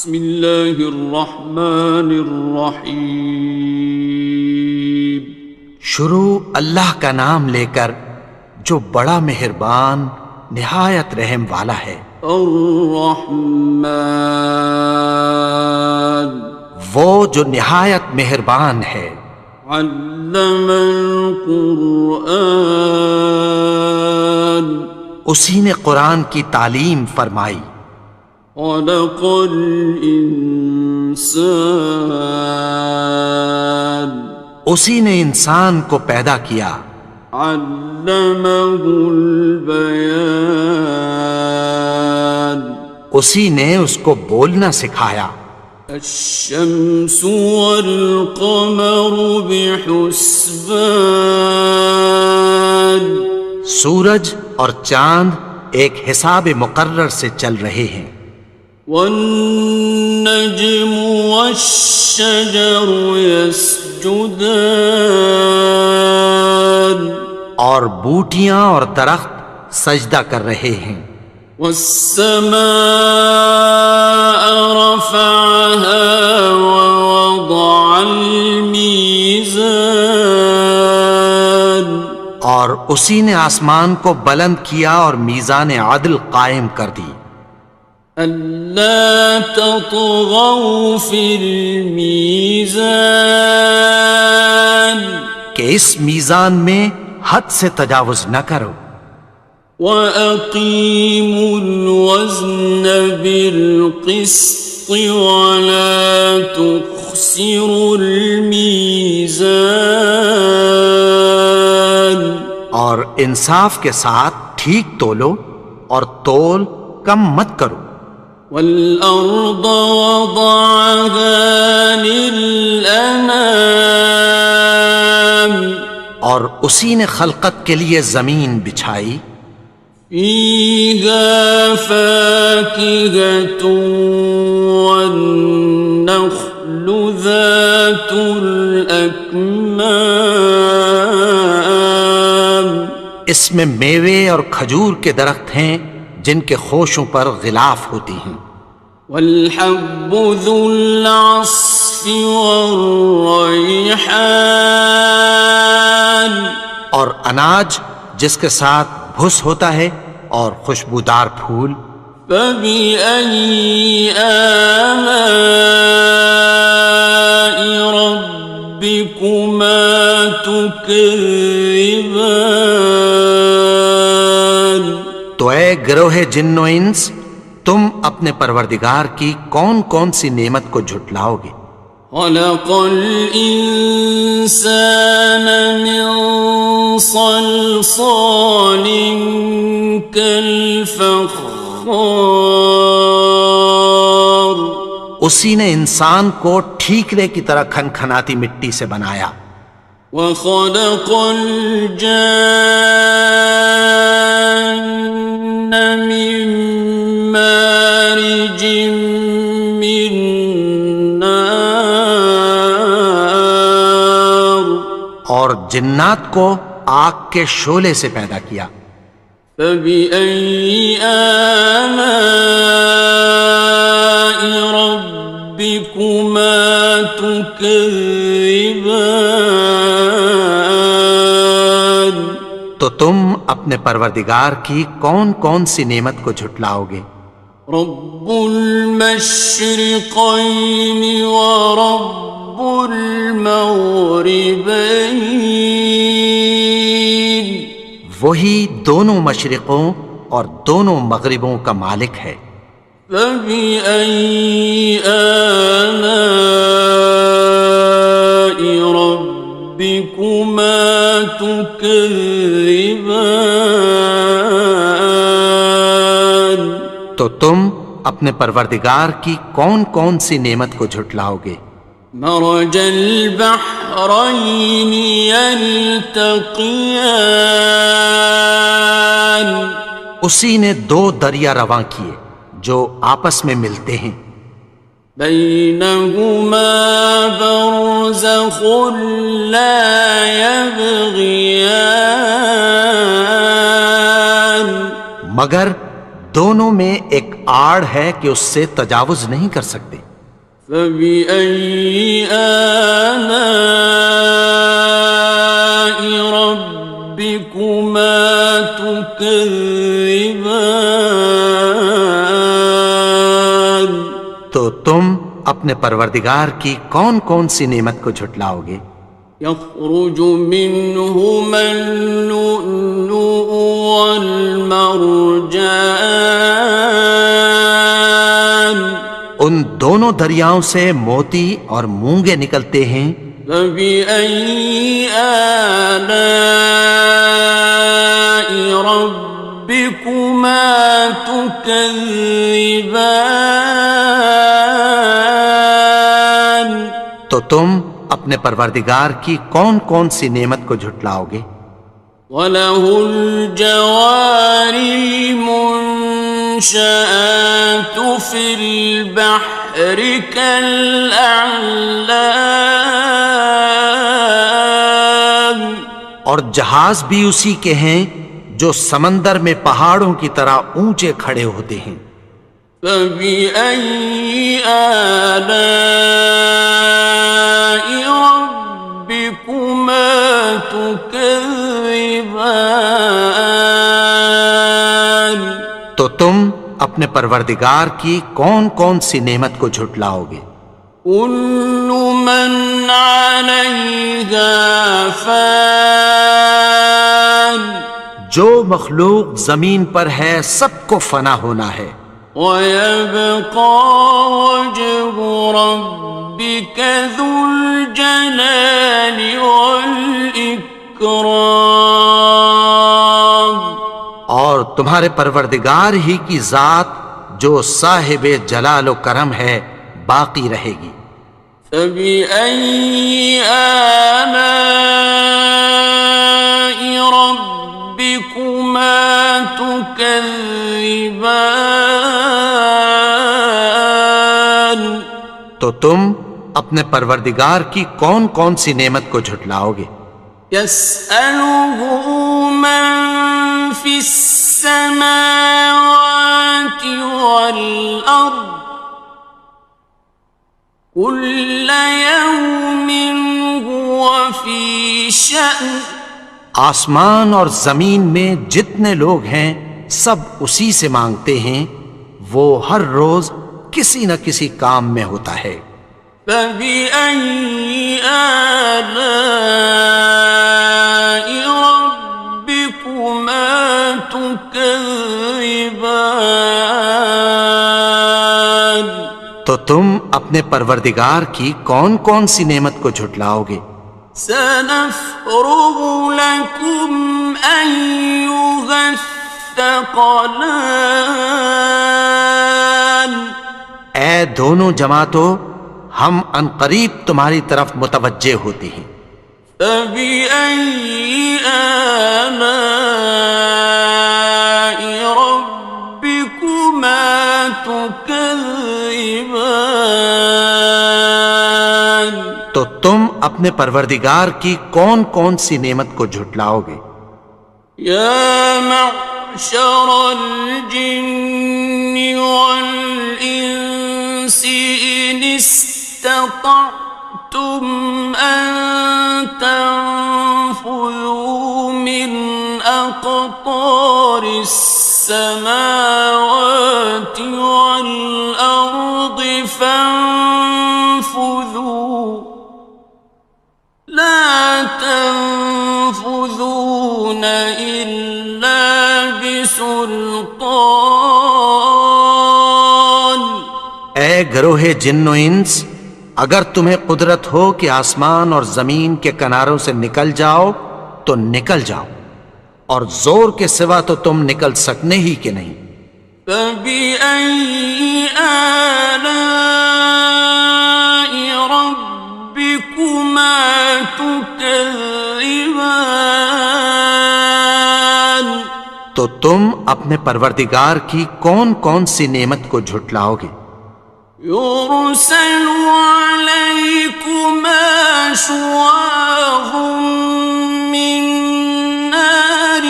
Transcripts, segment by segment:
بسم اللہ الرحمن الرحیم۔ شروع اللہ کا نام لے کر جو بڑا مہربان نہایت رحم والا ہے۔ الرحمن، وہ جو نہایت مہربان ہے۔ علم القرآن، اسی نے قرآن کی تعلیم فرمائی۔ خلق الانسان، اسی نے انسان کو پیدا کیا۔ علمہ البیان، اسی نے اس کو بولنا سکھایا۔ الشمس والقمر بحسبان، سورج اور چاند ایک حساب مقرر سے چل رہے ہیں۔ والنجم والشجر يسجدان، اور بوٹیاں اور درخت سجدہ کر رہے ہیں۔ والسماء رفعها ووضع الميزان، اور اسی نے آسمان کو بلند کیا اور میزان عدل قائم کر دی۔ ألا تطغوا في الميزان، کہ اس میزان میں حد سے تجاوز نہ کرو۔ وأقيموا الوزن بالقسط ولا تخسروا الميزان، اور انصاف کے ساتھ ٹھیک تولو اور تول کم مت کرو۔ والأرض وضعها للأنام، اور اسی نے خلقت کے لیے زمین بچھائی۔ فيها فاكهة والنخل ذات الأكمام، اس میں میوے اور کھجور کے درخت ہیں جن کے خوشوں پر غلاف ہوتی ہیں۔ والحب ذو العصف والریحان، اور اناج جس کے ساتھ بھس ہوتا ہے اور خوشبودار پھول۔ فبأي آلاء ربكما تكذبان، تو اے گروہ جن و انس، تم اپنے پروردگار کی کون کون سی نعمت کو جھٹلاؤ گے؟ خلق الإنسان من صلصال كالفخار، اسی نے انسان کو ٹھیکرے کی طرح کھنکھناتی مٹی سے بنایا۔ وخلق الجان من مارج من نار، اور جنات کو آگ کے شعلے سے پیدا کیا۔ فبأي آلاء ربكما تكذبان، تو تم اپنے پروردگار کی کون کون سی نعمت کو جھٹلاؤ گے؟ رب المشرقين ورب المغربين، وہی دونوں مشرقوں اور دونوں مغربوں کا مالک ہے۔ فبأي آلاء ربكما تكذبان، تو تم اپنے پروردگار کی کون کون سی نعمت کو جھٹلاؤ گے؟ مرج البحرين يلتقيان، اسی نے دو دریا رواں کیے جو آپس میں ملتے ہیں۔ بينهما برزخ لا يبغيان، مگر دونوں میں ایک آڑ ہے کہ اس سے تجاوز نہیں کر سکتے۔ فبأي آلاء ربكما تكذبان؟ تو تم اپنے پروردگار کی کون کون سی نعمت کو جھٹلاؤ گے؟ يخرج منهما اللؤلؤ والمرجان ان دونوں دریاؤں سے موتی اور مونگے نکلتے ہیں۔ فبأي آلاء ربكما تكذبان؟ تو تم اپنے پروردگار کی کون کون سی نعمت کو جھٹلاؤ گے؟ وَلَهُ الْجَوَارِ الْمُنشَآتُ فِي الْبَحْرِ كَالْأَعْلَامِ، اور جہاز بھی اسی کے ہیں جو سمندر میں پہاڑوں کی طرح اونچے کھڑے ہوتے ہیں۔ فَبِأَيِّ آلَاءِ رَبِّكُمَا تُكَذِّبَانِ؟ تو تم اپنے پروردگار کی کون کون سی نعمت کو جھٹلاؤ گے؟ كُلُّ مَنْ عَلَيْهَا فَانٍ، جو مخلوق زمین پر ہے سب کو فنا ہونا ہے۔ وَيَبْقَى وَجْهُ رَبِّكَ ذُو الْجَلَالِ وَالْإِكْرَامِ، اور تمہارے پروردگار ہی کی ذات جو صاحب جلال و کرم ہے باقی رہے گی۔ فَبِأَيِّ آلَاءِ رَبِّكُمَا تُكَذِّبَانِ؟ تو تم اپنے پروردگار کی کون کون سی نعمت کو جھٹلاؤ گے؟ يَسْأَلُهُ مَن فِي السَّمَاوَاتِ وَالْأَرْضِ كُلَّ يَوْمٍ هُوَ فِي شَأْنٍ، آسمان اور زمین میں جتنے لوگ ہیں سب اسی سے مانگتے ہیں، وہ ہر روز کسی نہ کسی کام میں ہوتا ہے۔ فَبِأَيِّ آلَاءِ رَبِّكُمَا تُكَذِّبَانِ؟ تو تم اپنے پروردگار کی کون کون سی نعمت کو جھٹلاؤ گے؟ سَنَفْرُغُ لَكُمْ أَيُّهَ الثَّقَلَانِ، اے دونوں جماعتوں، ہم عنقریب تمہاری طرف متوجہ ہوتے ہیں۔ فَبِأَيِّ آلَاءِ رَبِّكُمَا تُكَذِّبَانِ؟ تو تم اپنے پروردگار کی کون کون سی نعمت کو جھٹلاؤ گے؟ يَا مَعْشَرَ الْجِنِّ وَالْإِنسِ إِنِ اسْتَطَعْتُمْ أَن تَنفُذُوا مِنْ أَقْطَارِ السَّمَاوَاتِ وَالْأَرْضِ فَانفُذُوا لَا تَنفُذُونَ إِلَّا بِسُلْطَانٍ۔ اے گروہ جن و انس، اگر تمہیں قدرت ہو کہ آسمان اور زمین کے کناروں سے نکل جاؤ تو نکل جاؤ، اور زور کے سوا تو تم نکل سکنے ہی کہ نہیں۔ فَبِأَيِّ آلَاءِ رَبِّكُمَا تُكَذِّبَانِ؟ تو تم اپنے پروردگار کی کون کون سی نعمت کو جھٹلاؤ گے؟ يُرْسَلُ عَلَيْكُمَا شُوَاظٌ مِّن نَّارٍ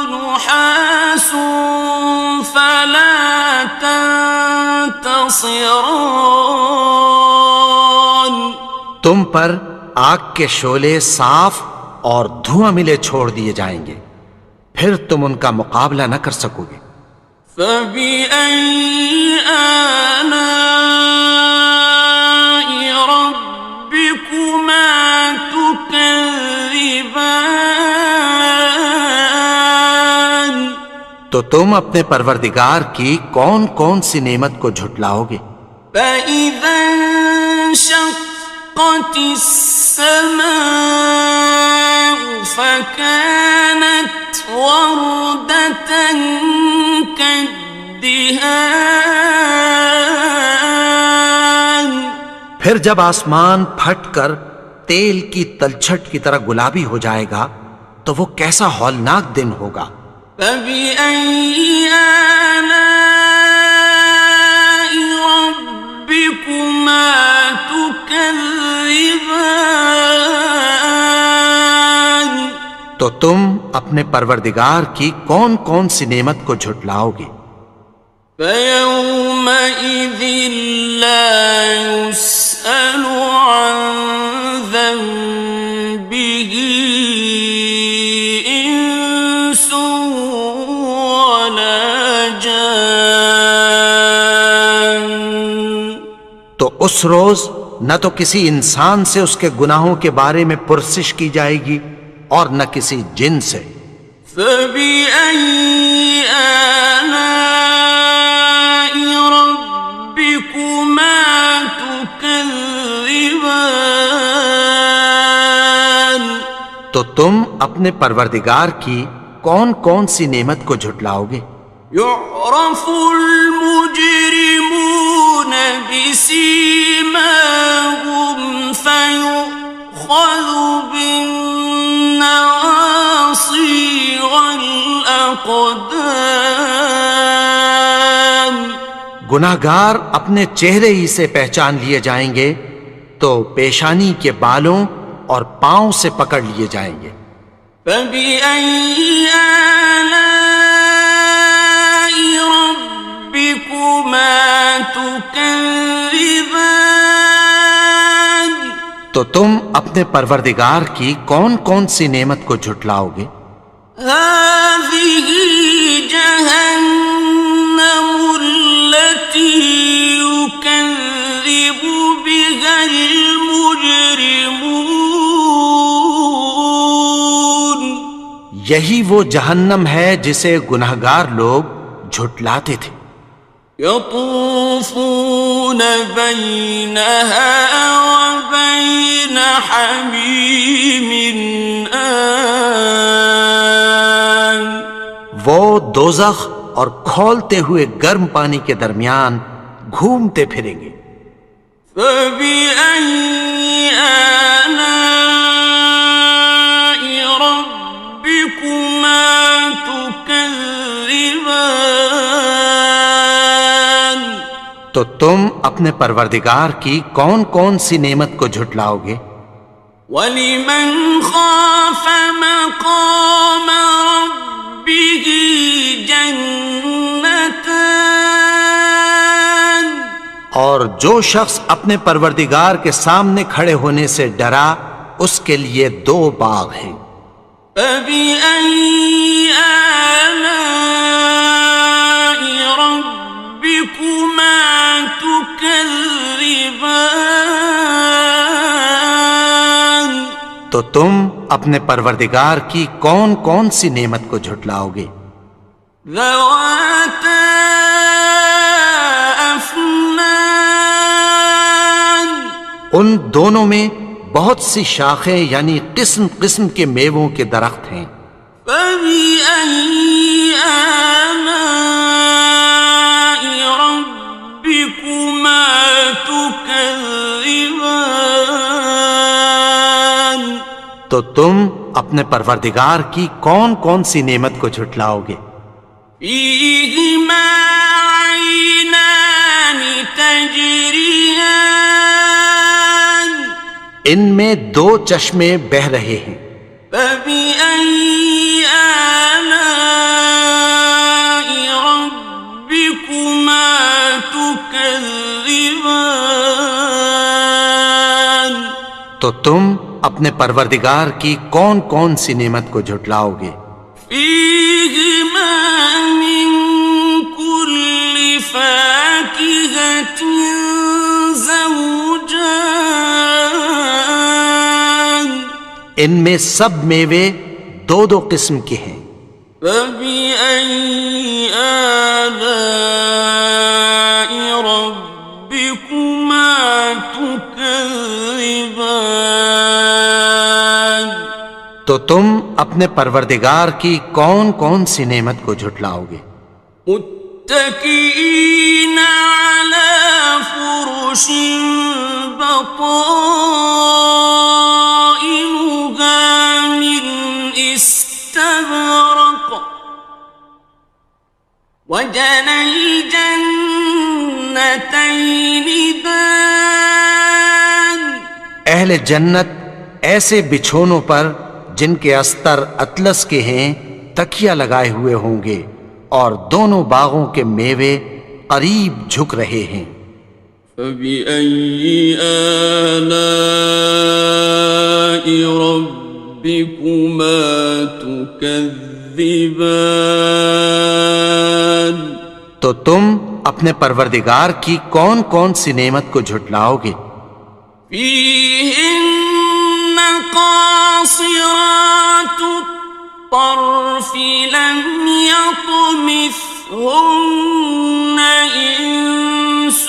وَنُحَاسٌ تنتصران تم پر آگ کے شعلے صاف اور دھواں ملے چھوڑ دیے جائیں گے، پھر تم ان کا مقابلہ نہ کر سکو گے۔ فَبِأَيِّ آلَاءِ رَبِّكُمَا تُكَذِّبَانِ تو تم اپنے پروردگار کی کون کون سی نعمت کو جھٹلاؤ گے؟ فَإِذَا انشَقَّتِ السَّمَاءُ فَكَانَتْ وَرْدَةً كَالدِّهَانِ پھر جب آسمان پھٹ کر تیل کی تلچھٹ کی طرح گلابی ہو جائے گا تو وہ کیسا ہولناک دن ہوگا۔ فَبِأَيِّ آلَاءِ رَبِّكُمَا تُكَذِّبَانِ تو تم اپنے پروردگار کی کون کون سی نعمت کو جھٹلاؤ گے؟ فَيَوْمَئِذٍ لَا يُسْأَلُ عَنْ ذَنبِهِ إِنسٌ وَلَا جَانٌ تو اس روز نہ تو کسی انسان سے اس کے گناہوں کے بارے میں پرسش کی جائے گی اور نہ کسی جن سے۔ فَبِأَيِّ آلَاءِ رَبِّكُمَا تُكَذِّبَانِ تو تم اپنے پروردگار کی کون کون سی نعمت کو جھٹلاؤ گے؟ يُعْرَفُ الْمُجْرِمُونَ بِسِيمَاهُمْ فَيُؤْخَذُ بِالنَّوَاصِي وَالْأَقْدَامِ گناہگار اپنے چہرے ہی سے پہچان لیے جائیں گے تو پیشانی کے بالوں اور پاؤں سے پکڑ لیے جائیں گے۔ فَبِأَيِّ آلَاءِ رَبِّكُمَا تُكَذِّبَانِ تو تم اپنے پروردگار کی کون کون سی نعمت کو جھٹلاؤ گے؟ هَذِهِ جَهَنَّمُ الَّتِي يُكَذِّبُ بِهَا الْمُجْرِمُونَ یہی وہ جہنم ہے جسے گناہگار لوگ جھٹلاتے تھے۔ يطوفون بينها وبين حميم آن وہ دوزخ اور کھولتے ہوئے گرم پانی کے درمیان گھومتے پھریں گے۔ فَبِأَيِّ آلَاءِ رَبِّكُمَا تُكَذِّبَانِ تو تم اپنے پروردگار کی کون کون سی نعمت کو جھٹلاؤ گے؟ وَلِمَنْ خَافَ مَقَامَ رَبِّهِ جَنَّتَانِ اور جو شخص اپنے پروردگار کے سامنے کھڑے ہونے سے ڈرا اس کے لیے دو باغ ہیں۔ فَبِأَيِّ آلَاءِ رَبِّكُمَا تُكَذِّبَانِ تو تم اپنے پروردگار کی کون کون سی نعمت کو جھٹلاؤ گے؟ ذَوَاتَا أَفْنَانٍ ان دونوں میں بہت سی شاخیں یعنی قسم قسم کے میووں کے درخت ہیں۔ فَبِأَيِّ آلَاءِ رَبِّكُمَا تُكَذِّبَانِ تو تم اپنے پروردگار کی کون کون سی نعمت کو جھٹلاؤ گے؟ فِيهِمَا عَيْنَانِ تَجْرِيَانِ ان میں دو چشمے بہہ رہے ہیں۔ فَبِأَيِّ آلَاءِ رَبِّكُمَا تُكَذِّبَانِ تكذبان تو تم اپنے پروردگار کی کون کون سی نعمت کو جھٹلاؤ گے؟ فيهما من كل فاكهة زوجان ان میں سب میوے دو دو قسم کے ہیں۔ فبأي آلاء ربكما تكذبان تو تم اپنے پروردگار کی کون کون سی نعمت کو جھٹلاؤ گے؟ متكئين على فرش بطائنها من استبرق وجنى الجنتين دان اہل جنت ایسے بچھونوں پر جن کے استر اطلس کے ہیں تکیہ لگائے ہوئے ہوں گے اور دونوں باغوں کے میوے قریب جھک رہے ہیں۔ فبأي آلاء ربكما تكذبان تو تم اپنے پروردگار کی کون کون سی نعمت کو جھٹلاؤ گے؟ فيهن قاصرات الطرف لم يطمثهن إنس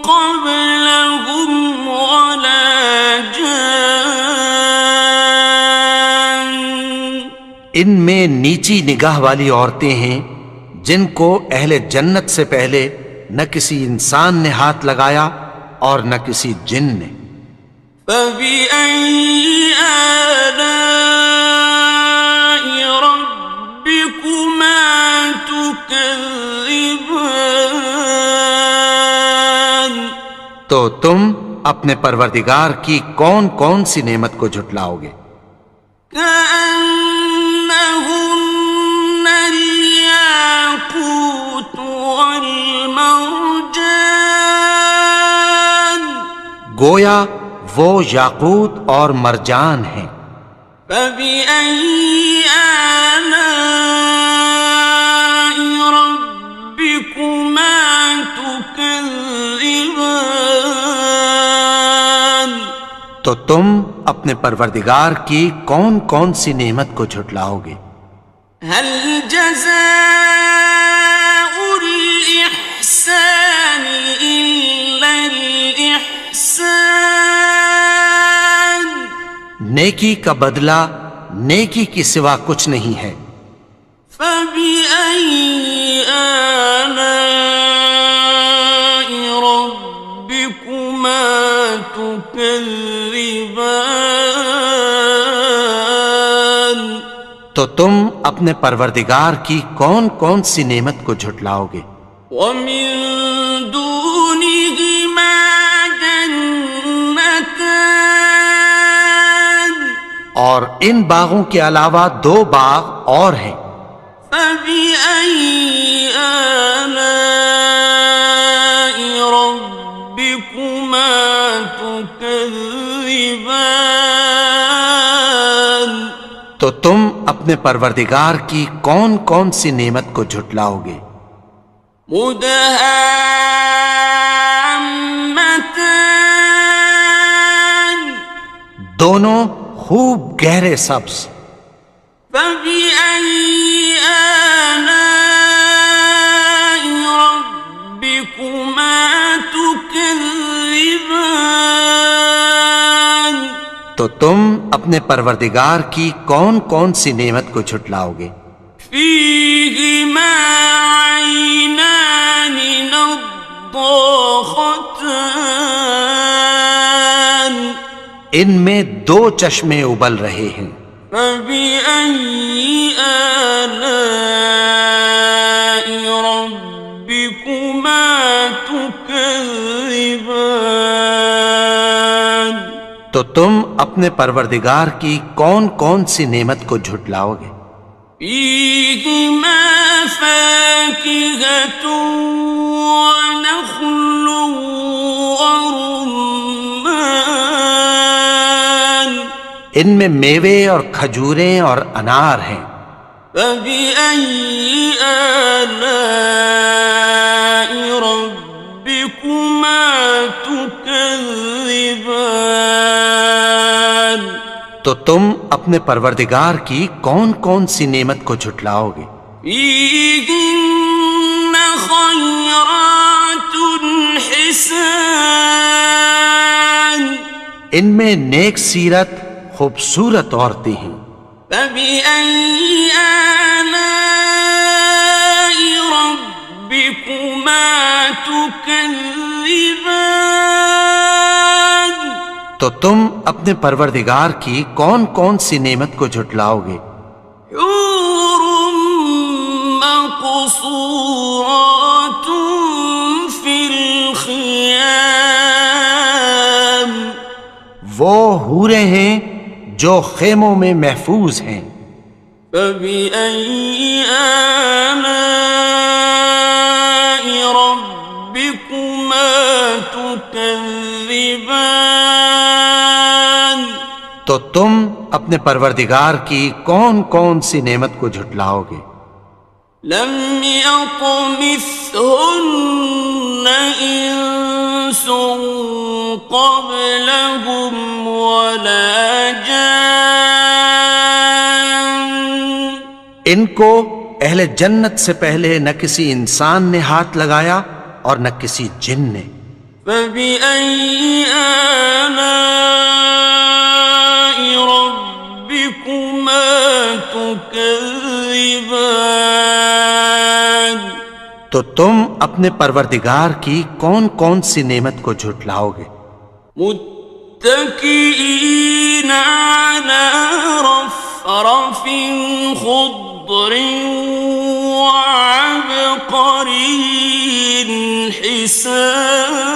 قبلهم ولا جان ان میں نیچی نگاہ والی عورتیں ہیں جن کو اہل جنت سے پہلے نہ کسی انسان نے ہاتھ لگایا اور نہ کسی جن نے۔ فبأي آلاء ربكما تكذبان تو تم اپنے پروردگار کی کون کون سی نعمت کو جھٹلاؤ گے؟ كأنهن الياقوت والمرجان گویا وہ یاقوت اور مرجان ہیں۔ فبأي آلاء ربكما تكذبان تو تم اپنے پروردگار کی کون کون سی نعمت کو جھٹلاؤ گے؟ هل جزاء الإحسان إلا الإحسان نیکی کا بدلہ نیکی کی سوا کچھ نہیں ہے۔ فبأي آلاء ربكما تكذبان تو تم اپنے پروردگار کی کون کون سی نعمت کو جھٹلاؤ گے؟ ومن دونهما جنتان اور ان باغوں کے علاوہ دو باغ اور ہیں۔ فبأي آلاء ربكما تكذبان تو تم اپنے پروردگار کی کون کون سی نعمت کو جھٹلاؤ گے؟ مدهامتان دونوں خوب گہرے سبز۔ فبأي آلاء ربكما تكذبان تو تم اپنے پروردگار کی کون کون سی نعمت کو جھٹلاؤ گے؟ فيهما عينان نضاختان ان میں دو چشمے ابل رہے ہیں۔ فبأي آلاء ربكما تكذبان تو تم اپنے پروردگار کی کون کون سی نعمت کو جھٹلاؤ گے؟ فيهما فاكهة ونخل ورمان ان میں میوے اور کھجوریں اور انار ہیں. فبأي آلاء ربكما تكذبان تو تم اپنے پروردگار کی کون کون سی نعمت کو جھٹلاؤ گے؟ فيهن خيرات حسان ان میں نیک سیرت خوبصورت عورتیں ہیں. فبأي آلاء ربكما تكذبان تو تم اپنے پروردگار کی کون کون سی نعمت کو جھٹلاؤ گے؟ حور مقصورات في الخيام وہ حوریں ہیں جو خیموں میں محفوظ ہیں. فبأي آلاء ربكما تكذبان تو تم اپنے پروردگار کی کون کون سی نعمت کو جھٹلاؤ گے؟ لم يطمثهن إنس قبلهم ولا جان ان کو اہل جنت سے پہلے نہ کسی انسان نے ہاتھ لگایا اور نہ کسی جن نے. فبأي آلاء ربكما تكذبان تو تم اپنے پروردگار کی کون کون سی نعمت کو جھٹلاؤ گے؟ متكئين على رفرف خضر وعبقري حسان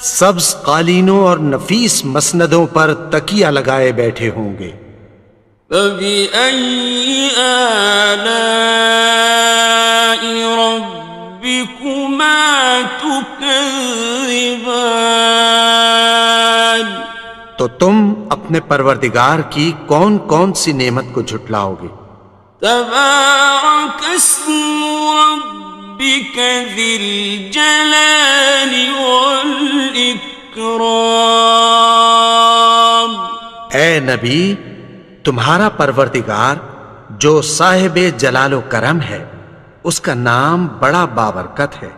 سبز قالینوں اور نفیس مسندوں پر تکیہ لگائے بیٹھے ہوں گے. فبأي آلاء ربكما تكذبان تو تم اپنے پروردگار کی کون کون سی نعمت کو جھٹلاؤ گے؟ تبارك اسم ربك ذي الجلال والإكرام اے نبی، تمہارا پروردگار جو صاحب جلال و کرم ہے، اس کا نام بڑا بابرکت ہے.